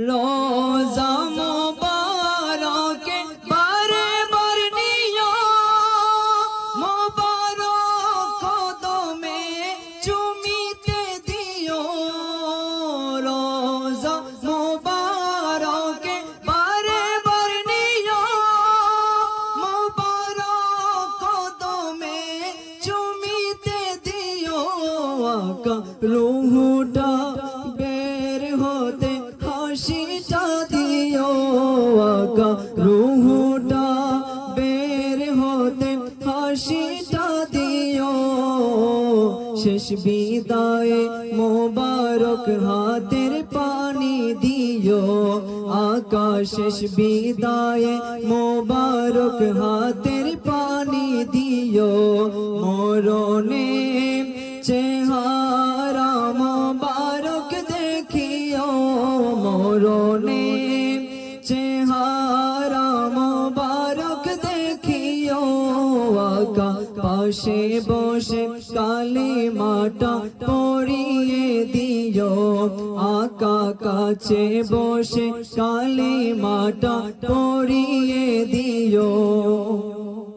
রোজা মোবারকে বারে বার নিও, মোবারক কদমে চুমিতে দিও। রোজা মোবারকে বারে বার নিও, মোবারক কদমে চুমিতে দিও। আকা রুহুটা বের হতে হাসিটা দিও, আকা রুহুটা বের হতে হাসিটা দিও। শেষ বিদায়ে মোবারক হাতের পানি দিও, আকা শেষ বিদায়ে মোবারক হাতের পানি দিও। মরণে চেহারা মোবারক দেখিও, মরণে চেহারা মোবারক দেখিও। আকা পাশে বসে কালিমাটা পড়িয়ে দিও, আকা কাছে বসে কালিমাটা পড়িয়ে দিও।